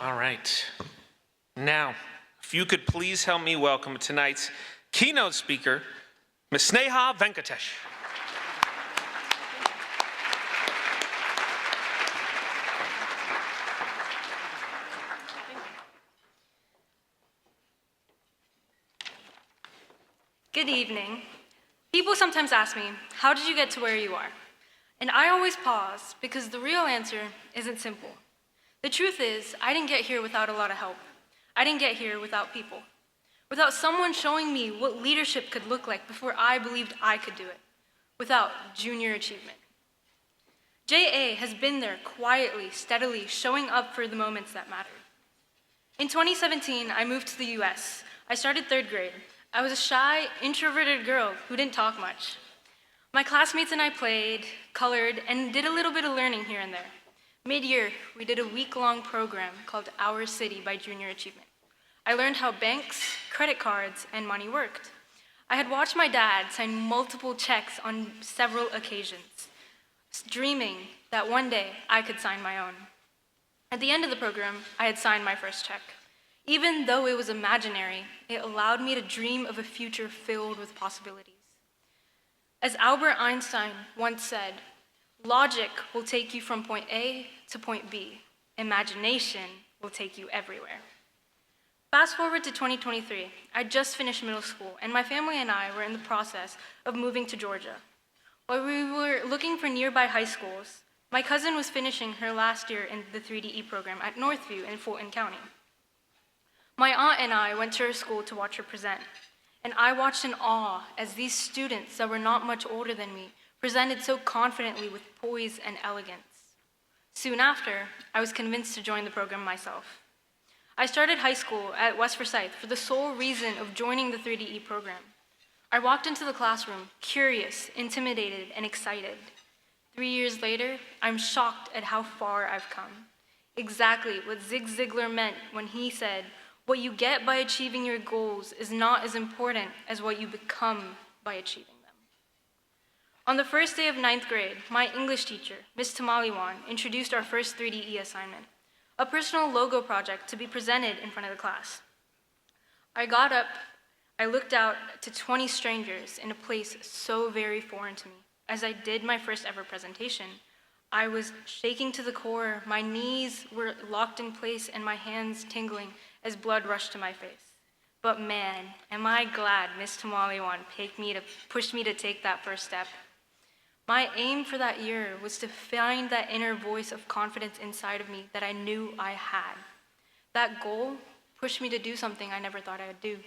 All right. Now, if you could please help me welcome tonight's keynote speaker, Ms. Sneha Venkatesh. Good evening. People sometimes ask me, how did you get to where you are? And I always pause because the real answer isn't simple. The truth is, I didn't get here without a lot of help. I didn't get here without people. Without someone showing me what leadership could look like before I believed I could do it. Without junior achievement. JA has been there quietly, steadily, showing up for the moments that mattered. In 2017, I moved to the US. I started 3rd grade. I was a shy, introverted girl who didn't talk much. My classmates and I played, colored, and did a little bit of learning here and there. Mid-year, we did a week-long program called Our City by Junior Achievement. I learned how banks, credit cards, and money worked. I had watched my dad sign multiple checks on several occasions, dreaming that one day I could sign my own. At the end of the program, I had signed my first check. Even though it was imaginary, it allowed me to dream of a future filled with possibilities. As Albert Einstein once said, logic will take you from point A to point B. Imagination will take you everywhere. Fast forward to 2023, I just finished middle school, and my family and I were in the process of moving to Georgia. While we were looking for nearby high schools, my cousin was finishing her last year in the 3DE program at Northview in Fulton County. My aunt and I went to her school to watch her present, and I watched in awe as these students that were not much older than me presented so confidently with poise and elegance. Soon after, I was convinced to join the program myself. I started high school at West Forsyth for the sole reason of joining the 3DE program. I walked into the classroom, curious, intimidated, and excited. 3 years later, I'm shocked at how far I've come. Exactly what Zig Ziglar meant when he said, what you get by achieving your goals is not as important as what you become by achieving them. On the first day of 9th grade, my English teacher, Ms. Tamaliwan, introduced our first 3DE assignment, a personal logo project to be presented in front of the class. I got up, I looked out to 20 strangers in a place so very foreign to me. As I did my first ever presentation, I was shaking to the core, my knees were locked in place and my hands tingling as blood rushed to my face. But man, am I glad Ms. Tamaliwan pushed me to take that first step. My aim for that year was to find that inner voice of confidence inside of me that I knew I had. That goal pushed me to do something I never thought I would do.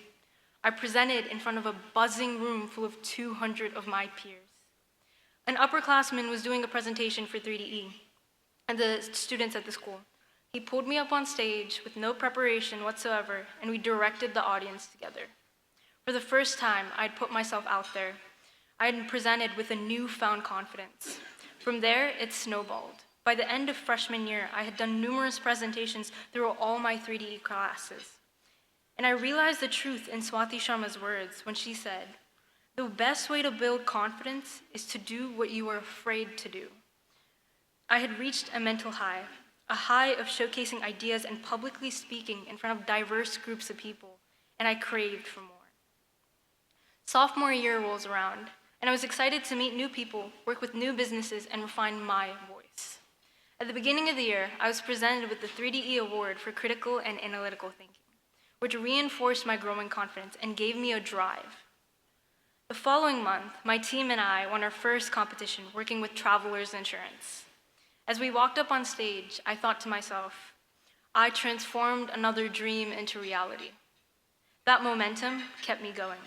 I presented in front of a buzzing room full of 200 of my peers. An upperclassman was doing a presentation for 3DE and the students at the school. He pulled me up on stage with no preparation whatsoever, and we directed the audience together. For the first time, I'd put myself out there. I had presented with a newfound confidence. From there, it snowballed. By the end of freshman year, I had done numerous presentations through all my 3DE classes. And I realized the truth in Swati Sharma's words when she said, the best way to build confidence is to do what you are afraid to do. I had reached a mental high, a high of showcasing ideas and publicly speaking in front of diverse groups of people, and I craved for more. Sophomore year rolls around, and I was excited to meet new people, work with new businesses, and refine my voice. At the beginning of the year, I was presented with the 3DE Award for Critical and Analytical Thinking, which reinforced my growing confidence and gave me a drive. The following month, my team and I won our first competition working with Travelers Insurance. As we walked up on stage, I thought to myself, I transformed another dream into reality. That momentum kept me going.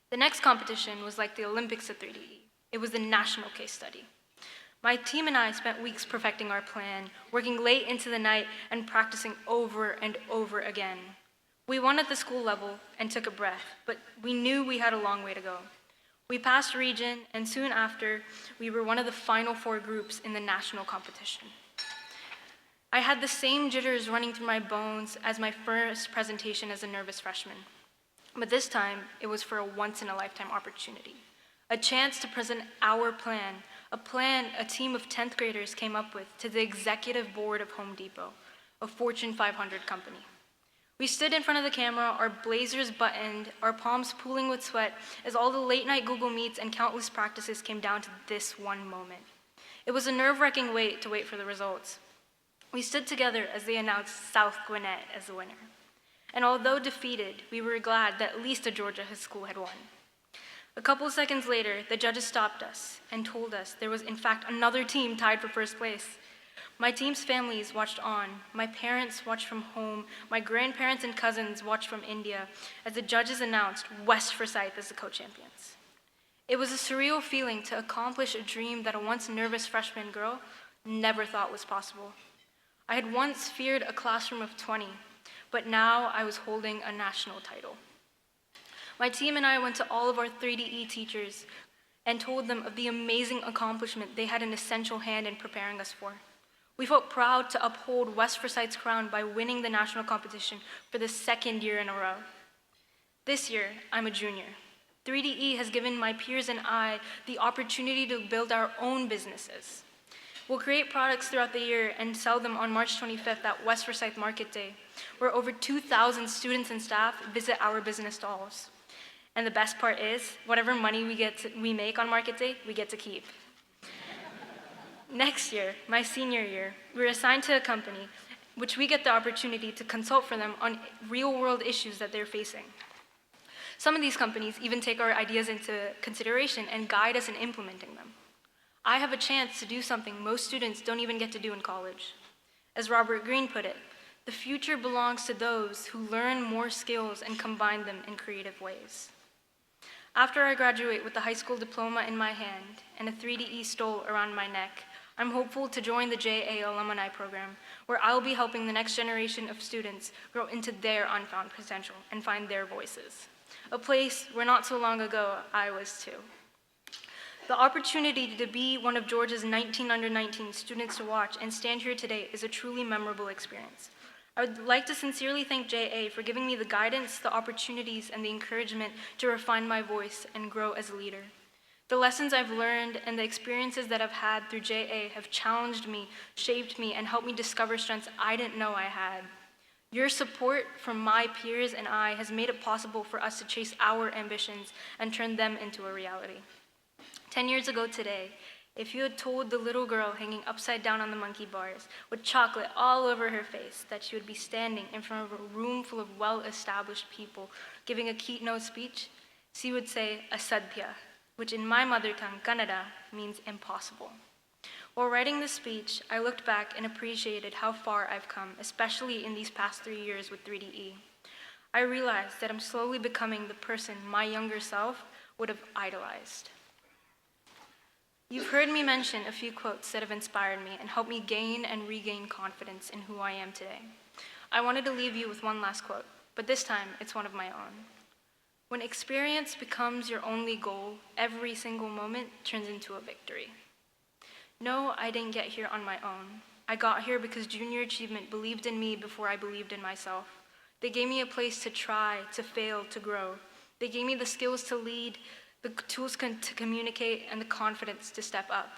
The next competition was like the Olympics of 3DE. It was the national case study. My team and I spent weeks perfecting our plan, working late into the night and practicing over and over again. We won at the school level and took a breath, but we knew we had a long way to go. We passed region, and soon after, we were one of the final 4 groups in the national competition. I had the same jitters running through my bones as my first presentation as a nervous freshman. But this time, it was for a once-in-a-lifetime opportunity. A chance to present our plan, a plan a team of 10th graders came up with to the executive board of Home Depot. a Fortune 500 company. We stood in front of the camera, our blazers buttoned, our palms pooling with sweat, as all the late-night Google Meets and countless practices came down to this one moment. It was a nerve-wracking wait to wait for the results. We stood together as they announced South Gwinnett as the winner. And although defeated, we were glad that at least a Georgia school had won. A couple seconds later, the judges stopped us and told us there was in fact another team tied for first place. My team's families watched on. My parents watched from home. My grandparents and cousins watched from India as the judges announced West Forsyth as the co-champions. It was a surreal feeling to accomplish a dream that a once nervous freshman girl never thought was possible. I had once feared a classroom of 20, but now I was holding a national title. My team and I went to all of our 3DE teachers and told them of the amazing accomplishment they had an essential hand in preparing us for. We felt proud to uphold West Forsyth's crown by winning the national competition for the second year in a row. This year, I'm a junior. 3DE has given my peers and I the opportunity to build our own businesses. We'll create products throughout the year and sell them on March 25th at West Forsyth Market Day, where over 2,000 students and staff visit our business stalls. And the best part is, whatever money we make on Market Day, we get to keep. Next year, my senior year, we're assigned to a company which we get the opportunity to consult for them on real-world issues that they're facing. Some of these companies even take our ideas into consideration and guide us in implementing them. I have a chance to do something most students don't even get to do in college. As Robert Greene put it, the future belongs to those who learn more skills and combine them in creative ways. After I graduate with the high school diploma in my hand and a 3DE stole around my neck, I'm hopeful to join the JA Alumni Program, where I'll be helping the next generation of students grow into their unfound potential and find their voices. A place where not so long ago I was too. The opportunity to be one of Georgia's 19 under 19 students to watch and stand here today is a truly memorable experience. I would like to sincerely thank JA for giving me the guidance, the opportunities, and the encouragement to refine my voice and grow as a leader. The lessons I've learned and the experiences that I've had through JA have challenged me, shaped me, and helped me discover strengths I didn't know I had. Your support from my peers and I has made it possible for us to chase our ambitions and turn them into a reality. 10 years ago today, if you had told the little girl hanging upside down on the monkey bars with chocolate all over her face that she would be standing in front of a room full of well-established people giving a keynote speech, she would say asadhya, which in my mother tongue, Kannada, means impossible. While writing this speech, I looked back and appreciated how far I've come, especially in these past 3 years with 3DE. I realized that I'm slowly becoming the person my younger self would have idolized. You've heard me mention a few quotes that have inspired me and helped me gain and regain confidence in who I am today. I wanted to leave you with one last quote, but this time it's one of my own. When experience becomes your only goal, every single moment turns into a victory. No, I didn't get here on my own. I got here because Junior Achievement believed in me before I believed in myself. They gave me a place to try, to fail, to grow. They gave me the skills to lead, the tools to communicate, and the confidence to step up.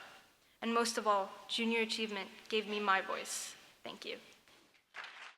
And most of all, Junior Achievement gave me my voice. Thank you.